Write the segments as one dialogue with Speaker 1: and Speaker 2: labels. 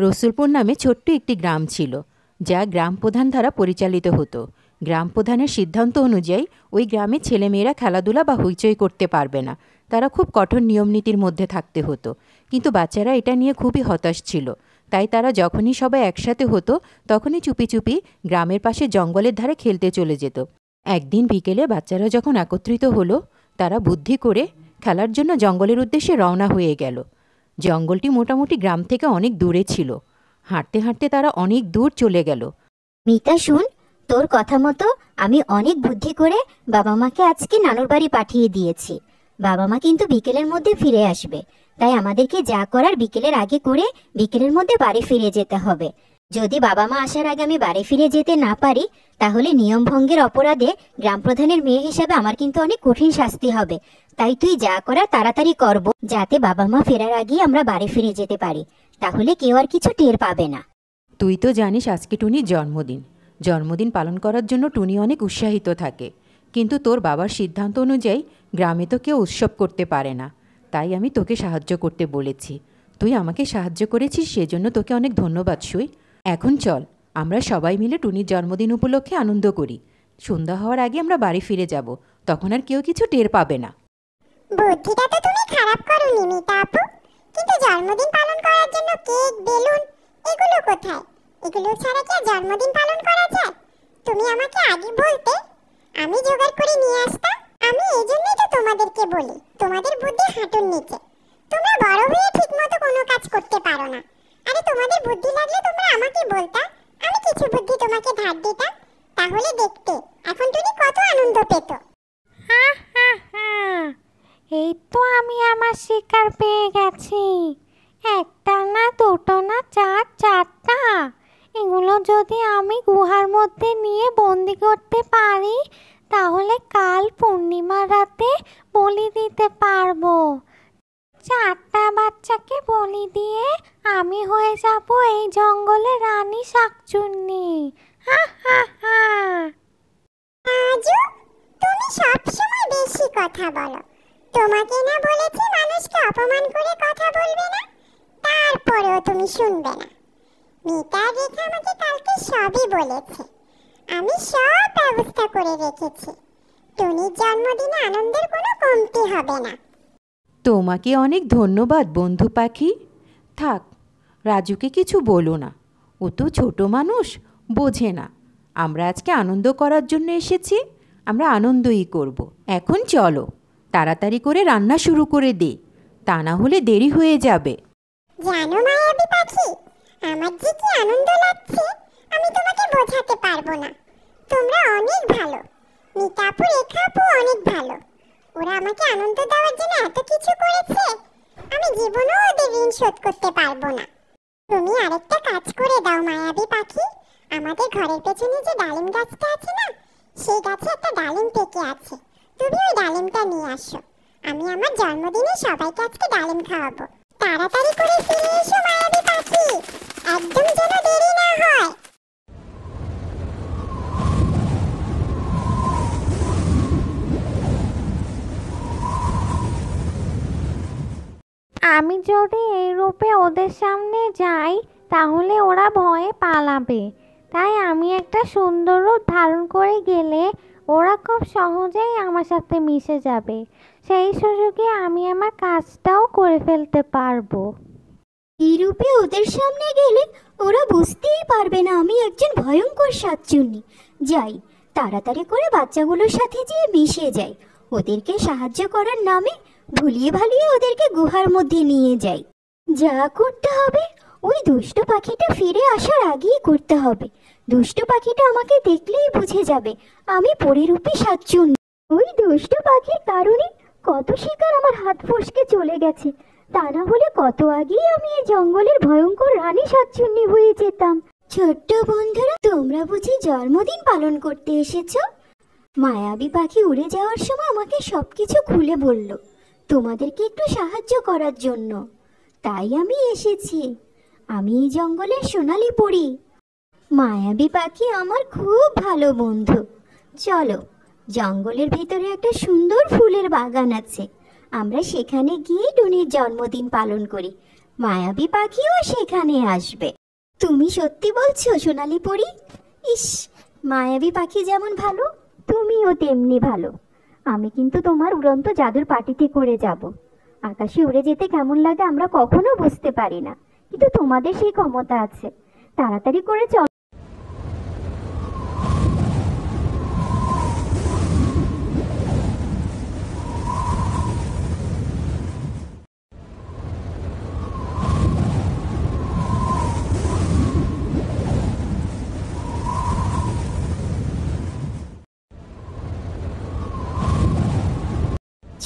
Speaker 1: রসুলপুর নামে ছোট্ট একটি গ্রাম ছিল, যা গ্রাম প্রধান দ্বারা পরিচালিত হতো। গ্রাম প্রধানের সিদ্ধান্ত অনুযায়ী ওই গ্রামে ছেলেমেয়েরা খেলাধুলা বা হইচই করতে পারবে না। তারা খুব কঠোর নিয়মনীতির মধ্যে থাকতে হতো। কিন্তু বাচ্চারা এটা নিয়ে খুবই হতাশ ছিল। তাই তারা যখনই সবাই একসাথে হতো, তখনই চুপি চুপি গ্রামের পাশে জঙ্গলের ধারে খেলতে চলে যেত। একদিন বিকেলে বাচ্চারা যখন একত্রিত হলো, তারা বুদ্ধি করে খেলার জন্য জঙ্গলের উদ্দেশ্যে রওনা হয়ে গেল। জঙ্গলটি মোটামুটি গ্রাম থেকে অনেক দূরে ছিল। হাঁটতে হাঁটতে তারা অনেক দূর চলে গেল।
Speaker 2: মিতা, শুন, তোর কথা মতো আমি অনেক বুদ্ধি করে বাবা মাকে আজকে নানুর বাড়ি পাঠিয়ে দিয়েছি। বাবা মা কিন্তু বিকেলের মধ্যে ফিরে আসবে, তাই আমাদেরকে যা করার বিকেলের আগে করে বিকেলের মধ্যে বাড়ি ফিরে যেতে হবে। যদি বাবা মা আসার আগে আমি বাড়ি ফিরে যেতে না পারি, তাহলে নিয়ম ভঙ্গের অপরাধে গ্রাম প্রধানের মেয়ে হিসাবে আমার কিন্তু অনেক কঠিন শাস্তি হবে। তাই তুই যা করার তাড়াতাড়ি করব, যাতে বাবা মা ফেরার আগেই আমরা বাড়ি ফিরে যেতে পারি। তাহলে কেউ আর কিছু টের পাবে না।
Speaker 1: তুই তো জানিস আজকে টুনির জন্মদিন। জন্মদিন পালন করার জন্য টুনি অনেক উৎসাহিত থাকে। কিন্তু তোর বাবার সিদ্ধান্ত অনুযায়ী গ্রামে তো কেউ উৎসব করতে পারে না। তাই আমি তোকে সাহায্য করতে বলেছি। তুই আমাকে সাহায্য করেছিস, সেজন্য তোকে অনেক ধন্যবাদ সুই। এখন চল, আমরা সবাই মিলে টুনির জন্মদিন উপলক্ষে আনন্দ করি। সন্ধ্যা হওয়ার আগে আমরা বাড়ি ফিরে যাব, তখন আর কেউ কিছু টের পাবে না।
Speaker 3: বুদ্ধিটা তো তুমি খারাপ করোনি মিতা আপু, কিন্তু জন্মদিন পালন করার জন্য কেক, বেলুন এগুলো কোথায়? এগুলো ছাড়া কি জন্মদিন পালন করা যায়? তুমি আমাকে আগে বলতে, আমি জোগাড় করে নিয়ে আসতাম। আমি এই জন্যই তো তোমাদেরকে বলি, তোমাদের বুদ্ধি হাঁটুর নিচে। তোমরা বড় হয়ে ঠিকমতো কোনো কাজ করতে পারো না। আরে তোমাদের বুদ্ধি লাগলে তোমরা আমাকে বলতা, আমি কিছু বুদ্ধি তোমাকে ধার দিতাম। তাহলে দেখতে এখন তুমি কত আনন্দ পেত।
Speaker 4: এই তো আমি আমার শিকার পেয়ে গেছি। একটা না, দুটো না, চারটা। এগুলো যদি আমি গুহার মধ্যে নিয়ে বন্দি করতে পারি, তাহলে কাল পূর্ণিমা রাতে বলি দিতে পারবো। 4টা বাচ্চাকে বলি দিয়ে আমি হয়ে যাব এই জঙ্গলে রানী শাকচুন্নি।
Speaker 3: আজু, তুমি সবসময় বেশি কথা বলো। তোমাকে না বলেছি মানুষকে অপমান করে কথা বলবে না, তারপরেও তুমি শুনবে না। মিতা রেখা আমাকে কালকে সবই বলেছে। আমি সব ব্যবস্থা করে রেখেছি। টুনির জন্মদিনে আনন্দের কোনো কমতি হবে না।
Speaker 1: তোমাকে অনেক ধন্যবাদ বন্ধু পাখি। থাক, রাজুকে কিছু বলো না, ও তো ছোট মানুষ, বোঝে না। আমরা আজকে আনন্দ করার জন্য এসেছি, আমরা আনন্দই করব। এখন চলো, তাড়াতাড়ি করে রান্না শুরু করে দে, তা না হলে দেরি হয়ে যাবে।
Speaker 3: জানো মায়াবী পাখি, আমার যে কি আনন্দ লাগছে আমি তোমাকে বোঝাতে পারবো না। তোমরা অনেক ভালো, মিতা আপু, রেখা আপু অনেক ভালো। ওরা আমাকে আনন্দ দেওয়ার জন্য এত কিছু করেছে, আমি জীবনেও ওদের ঋণ শোধ করতে পারবো না। তুমি আরেকটা কাজ করে দাও মায়াবী পাখি, আমাদের ঘরের পেছনে যে ডালিম গাছটা আছে না, সেই গাছে একটা ডালিম পেকে আছে। তুমি ওই ডালিমটা নিয়ে আসো। আমি আমার জন্মদিনে সবাইকে আজকে ডালিম খাওয়াবো। তাড়াতাড়ি করে ফিরে এসো মায়াবী পাখি, একদম যেন দেরি না হয়।
Speaker 4: আমি যদি এই রূপে ওদের সামনে যাই, তাহলে ওরা ভয়ে পালাবে। তাই আমি একটা সুন্দর রূপ ধারণ করে গেলে ওরা খুব সহজেই আমার সাথে মিশে যাবে। সেই সুযোগে আমি আমার কাজটাও করে ফেলতে পারবো।
Speaker 2: এই রূপে ওদের সামনে গেলে ওরা বুঝতেই পারবে না আমি একজন ভয়ঙ্কর শাকচুন্নি। যাই, তাড়াতাড়ি করে বাচ্চাগুলোর সাথে যেয়ে মিশে যাই। ওদেরকে সাহায্য করার নামে ভুলিয়ে ভালিয়ে ওদেরকে গুহার মধ্যে নিয়ে যাই। যা করতে হবে ওই দুষ্ট পাখিটা ফিরে আসার আগেই করতে হবে। দুষ্ট পাখিটা আমাকে দেখলেই বুঝে যাবে আমি পরিরূপী শাকচুন্নি। ওই দুষ্ট পাখির কারণে কত শিকার আমার হাত ফসকে চলে গেছে, তা না হলে কত আগেই আমি এই জঙ্গলের ভয়ঙ্কর রানী শাকচুন্নি হয়ে যেতাম। ছোট্ট বন্ধুরা, তোমরা বুঝি জন্মদিন পালন করতে এসেছো? মায়াবী পাখি উড়ে যাওয়ার সময় আমাকে সবকিছু খুলে বলল, তোমাদেরকে একটু সাহায্য করার জন্য। তাই আমি এসেছি। আমি এই জঙ্গলের সোনালি পরী। মায়াবী পাখি আমার খুব ভালো বন্ধু। চলো, জঙ্গলের ভিতরে একটা সুন্দর ফুলের বাগান আছে, আমরা সেখানে গিয়ে টুনির জন্মদিন পালন করি। মায়াবী পাখিও সেখানে আসবে। তুমি সত্যি বলছো সোনালি পরি? ইস, মায়াবী পাখি যেমন ভালো, তুমিও তেমনি ভালো। আমি কিন্তু তোমার উড়ন্ত জাদুর পার্টিতে করে যাব। আকাশে উড়ে যেতে কেমন লাগে আমরা কখনো বুঝতে পারি না, কিন্তু তোমাদের সেই ক্ষমতা আছে। তাড়াতাড়ি করে চলো।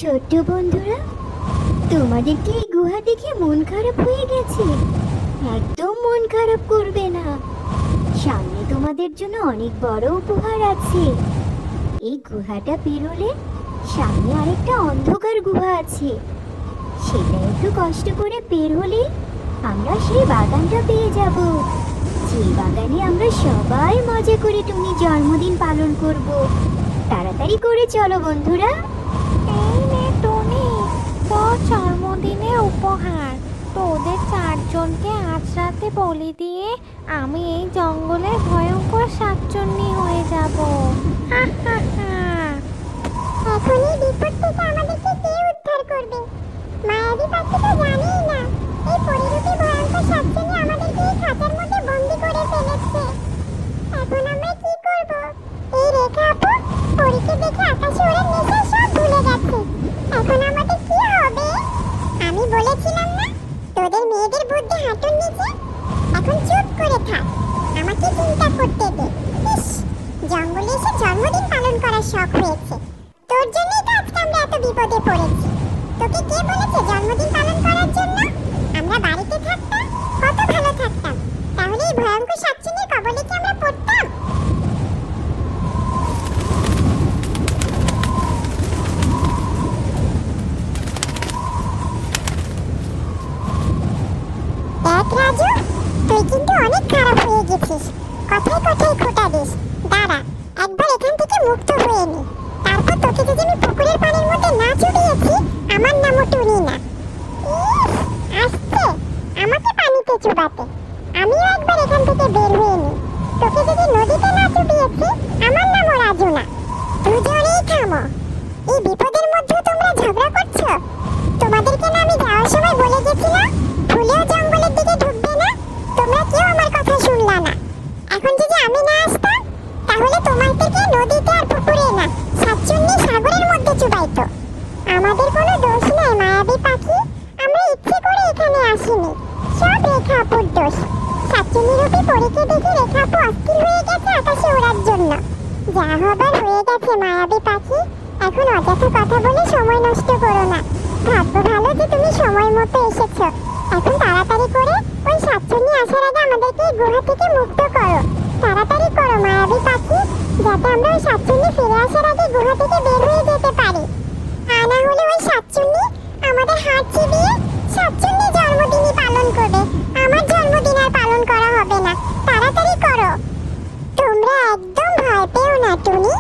Speaker 2: ছোট্ট বন্ধুরা, তোমাদের কি এই গুহা দেখে মন খারাপ হয়ে গেছে? একদম মন খারাপ করবে না। সামনে তোমাদের জন্য অনেক বড় উপহার আছে। এই গুহাটা পেরোলে সামনে আরেকটা অন্ধকার গুহা আছে। সেটা একটু কষ্ট করে পের হলে আমরা সেই বাগানটা পেয়ে যাব, যে বাগানে আমরা সবাই মজা করে টুনির জন্মদিন পালন করব। তাড়াতাড়ি করে চলো বন্ধুরা।
Speaker 4: এই নে টনি, তোর জন্মদিনের উপহার। তোদের চারজনকে আজ রাতে বলি দিয়ে আমি এই জঙ্গলের ভয়ঙ্কর শাকচুন্নি হয়ে যাব। হা হা হা।
Speaker 3: এখন এই বিপদ থেকে আমাদেরকে কে উদ্ধার করবে? মায়াবী পাখি তো জানেই না এই পরিরূপী ভয়ঙ্কর শাকচুন্নি আমাদেরকে এই খাঁচার মধ্যে বন্দি করে ফেলেছে। এখন আমরা কি করব? এই রেখা আপু পরীকে দেখে আকাশে ওড়ার নেশা সব ভুলে গেছে। এখন আমাদের কি হবে? আমি বলেছিলাম না তোদের মেয়েদের বুদ্ধি হাঁটুর নিচে। এখন চুপ করে থাক, আমাকে চিন্তা করতে দে। ইস, জঙ্গলে এসে জন্মদিন পালন করার শখ হয়েছে। তোর জন্যই তো আজকে আমরা এত বিপদে পড়েছি। তোকে কে বলেছে জন্মদিন পালন করার জন্য? আমরা বাড়িতে থাকতাম, কত ভালো থাকতাম। তাহলে এই ভয়ঙ্কর শাকচুন্নির কবলে কি আমরা পড়তাম? দেখ রাজু, তুই কিন্তু অনেক খারাপ হয়ে গেছিস। কথায় কথায় খোঁটা দিস। দাঁড়া, একবার এখান থেকে মুক্ত হয়ে নি, তারপর তোকে যদি আমি পুকুরের পানির মধ্যে না চুবিয়েছি, আমার নামও টুনি না। আসছে আমাকে পানিতে চুবাতে। আমিও একবার এখান থেকে বের হয়ে নি, তোকে যদি নদীতে না চুবিয়েছি, আমার নামও রাজু না। দুজনেই থামো। এই বিপদের মধ্যে তোমরা ঝগড়া করছো? তোমাদেরকে না আমি যাওয়ার সময় বলে গেছিলাম ভুলেও জঙ্গলের দিকে ঢুকবে না? তোমরা কেউ আমার কথা শুনলা না। এখন যদি আমি না আসতাম, তাহলে তোমাদেরকে নদীতে আর পুকুরে না, শাকচুন্নি সাগরের মধ্যে চুবাইতো। আমাদের কোনো দোষ নেই মায়াবী পাখি, আমরা ইচ্ছে করে এখানে আসিনি। সব রেখা আপুর দোষ। শাকচুন্নি রূপী পরীকে দেখে রেখা আপু অস্থির হয়ে গেছে আকাশে ওড়ার জন্য। যা হবার হয়ে গেছে মায়াবী পাখি, এখন অযথা কথা বলে সময় নষ্ট করো না। ভাগ্য ভালো যে তুমি সময় মতো এসেছো। এখন তাড়াতাড়ি করে ওই শাকচুন্নি আসার আগে আমাদেরকে এই গুহা থেকে মুক্ত করো। তাড়াতাড়ি করো মায়াবী পাখি, যাতে আমরা ওই শাকচুন্নি ফিরে আসার আগে গুহা থেকে বের হয়ে যেতে পারি। তা না হলে ওই শাকচুন্নি আমাদের হাত চিবিয়ে শাকচুন্নি জন্মদিনই পালন করবে। আমার জন্মদিন আর পালন করা হবে না। তাড়াতাড়ি করো। তোমরা একদম ভয় পেও না টুনি,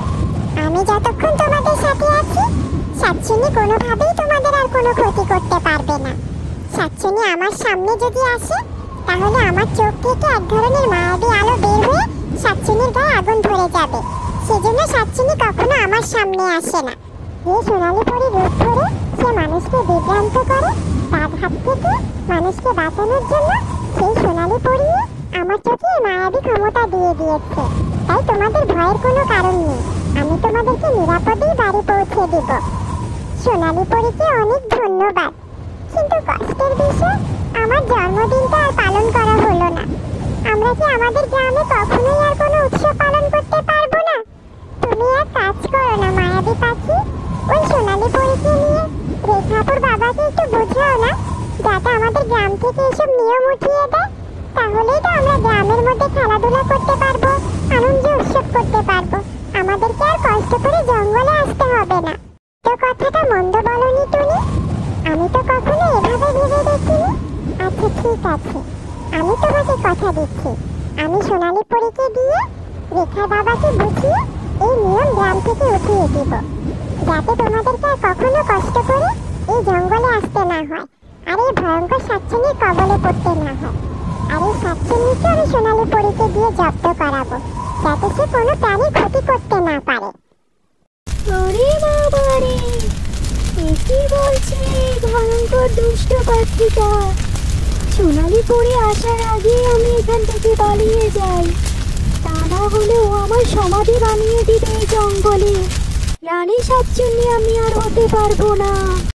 Speaker 3: আমি যতক্ষণ তোমাদের সাথে আছি, শাকচুন্নি কোনোভাবেই তোমাদের আর কোনো ক্ষতি করতে পারবে না। শাকচুন্নি আমার সামনে যদি আসে, তাহলে আমার চোখ থেকে এক ধরনের মায়াবী আলো বের হয়ে শাকচুন্নির গায়ে আগুন ধরে যাবে। সেজন্য শাকচুন্নি কখনো আমার সামনে আসে না। যে সোনালি পরি রূপ ধরে সে মানুষকে বিভ্রান্ত করে, তার হাত থেকে মানুষকে বাঁচানোর জন্য সেই সোনালি পরি আমার চোখে মায়াবী ক্ষমতা দিয়ে দিয়েছে। তাই তোমাদের ভয়ের কোনো কারণ নেই। আমি তোমাদেরকে নিরাপদেই বাড়ি পৌঁছে দিব। সোনালি পরীকে অনেক ধন্যবাদ, কিন্তু কষ্টের বিষয় আমার জন্মদিনটা আর পালন করা হলো না। আমরা কি আমাদের গ্রামে কখনোই আর কোনো উৎসব পালন করতে পারবো না? তুমি এক কাজ করো না মায়াবী পাখি, ওই সোনালি পরীকে নিয়ে রেখাপুর বাবাকে একটু বোঝাও না, যাতে আমাদের গ্রাম থেকে এসব নিয়ম উঠিয়ে দেয়। তাহলেই তো আমরা গ্রামের মধ্যে খেলাধুলা করতে পারবো, আনন্দ উৎসব করতে পারবো। আমাদেরকে আর কষ্ট করে জঙ্গলে আসতে হবে না। তো কথাটা মন্দ বলনি টুনি, আমি তো কখনো এভাবে ভেবে দেখিনি। আচ্ছা ঠিক আছে, আমি তোমাকে কথা দিচ্ছি, আমি সোনালি পরীকে দিয়ে রেখার বাবাকে বুঝিয়ে এই নিয়ম গ্রাম থেকে উঠিয়ে দিব, যাতে তোমাদেরকে আর কখনো কষ্ট করে এই জঙ্গলে আসতে না হয়। আর এই ভয়ঙ্কর শাকচুন্নির কবলে পড়তে না হয়। আর এই শাকচুন্নিকে আমি সোনালী পরীকে দিয়ে জব্দ করাবো, যাতে সে কোনো প্রাণীর ক্ষতি করতে না পারে।
Speaker 2: ওরে বাবা রে, এ কি বলছে এই ভয়ঙ্কর দুষ্ট পাখিটা? সোনালি পরে আসার আগে আমি এখান থেকে পালিয়ে যাই, তা না হলে ও আমার সমাধি বানিয়ে দিবে এই জঙ্গলে। রানী শাকচুন্নি আমি আর হতে পারবো না।